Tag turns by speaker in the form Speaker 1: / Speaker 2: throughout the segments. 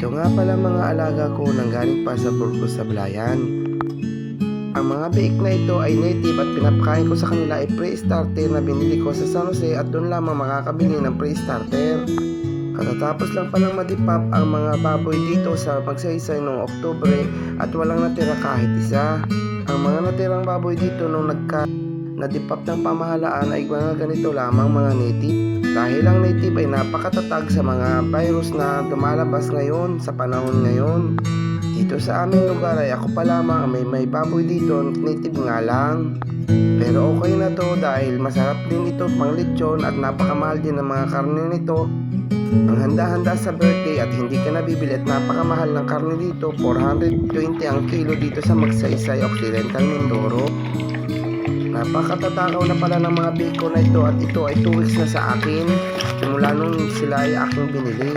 Speaker 1: Ito nga pala mga alaga ko nang galing pa sa Burgos sa Balayan. Ang mga biik na ito ay native at pinapakain ko sa kanila ay pre-starter na binili ko sa San Jose at doon lamang makakabili ng pre-starter. Katatapos lang palang madipap ang mga baboy dito sa Magsaysay noong Oktubre at walang natira kahit isa. Ang mga natirang baboy dito nung nadipap ng pamahalaan ay ganito lamang mga native. Dahil ang native ay napakatatag sa mga virus na lumalabas ngayon sa panahon ngayon. Dito sa aming lugar ay ako pa lamang may baboy dito, native nga lang. Pero okay na to dahil masarap din ito pang lechon at napakamahal din ang mga karne nito. Ang handa-handa sa birthday at hindi ka nabibili at napakamahal ng karne dito, 420 ang kilo dito sa Magsaysay, Occidental Mindoro. Napakatatakaw na pala ng mga bacon na ito at ito ay 2 weeks na sa akin simula nung sila ay aking binili.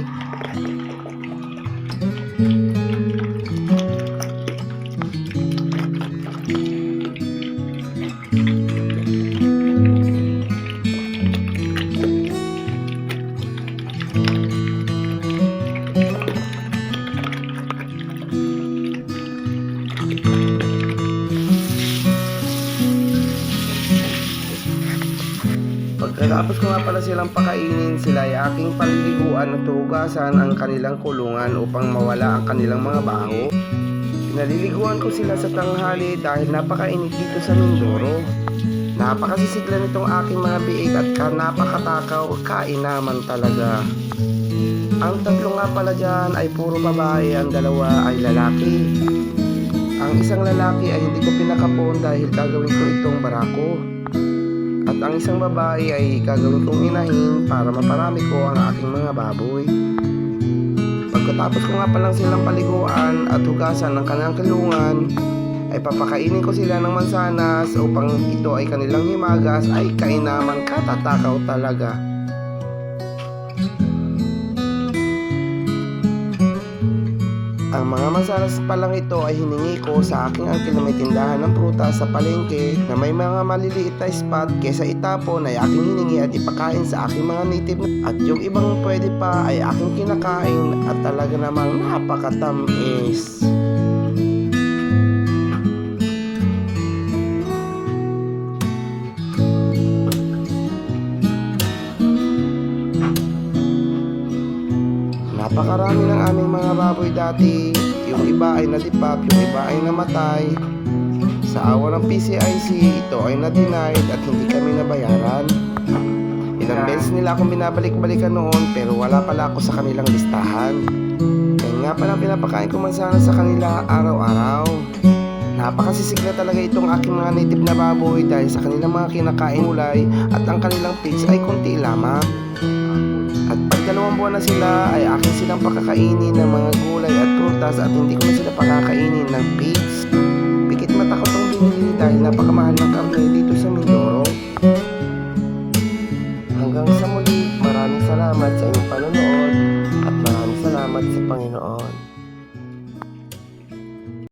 Speaker 1: Pagkatapos ko nga pala silang pakainin, sila ay aking paliliguan at hugasan ang kanilang kulungan upang mawala ang kanilang mga baho. Pinaliliguan ko sila sa tanghali dahil napakainit dito sa Mindoro. Napakasisigla nitong aking mga biik at napakatakaw, kain naman talaga. Ang tatlo nga pala dyan ay puro babae, ang dalawa ay lalaki. Ang isang lalaki ay hindi ko pinakapon dahil gagawin ko itong barako. At ang isang babae ay gagawin kong inahin para maparami ko ang aking mga baboy. Pagkatapos ko nga palang silang paliguan at hugasan ng kanilang kulungan, ay papakainin ko sila ng mansanas upang ito ay kanilang himagas. Ay kainaman, katatakaw talaga. Ang mga mansanas pa lang ito ay hiningi ko sa aking uncle na may tindahan ng prutas sa palengke na may mga maliliit na spot, kesa itapon ay aking hiningi at ipakain sa aking mga native. At yung ibang pwede pa ay aking kinakain at talaga namang napakatamis. Napakarami ng aming mga baboy dati. Yung iba ay nadipap, yung iba ay namatay. Sa awa ng PCIC, ito ay na-denied at hindi kami nabayaran. Ilang beses nila akong binabalik-balikan noon pero wala pala ako sa kanilang listahan. Kaya nga pala pinapakain ko mansanas sa kanila araw-araw. Napakasisigla talaga itong aking mga native na baboy dahil sa kanilang mga kinakain gulay at ang kanilang pigs ay konti lamang. At pag 2 buwan na sila ay akin silang pakakainin ng mga gulay at prutas at hindi ko na sila pakakainin ng pigs. Pikit mata ko itong binili dahil napakamahal ng karne dito sa Mindoro. Hanggang sa muli, maraming salamat sa inyong panonood at maraming salamat sa Panginoon.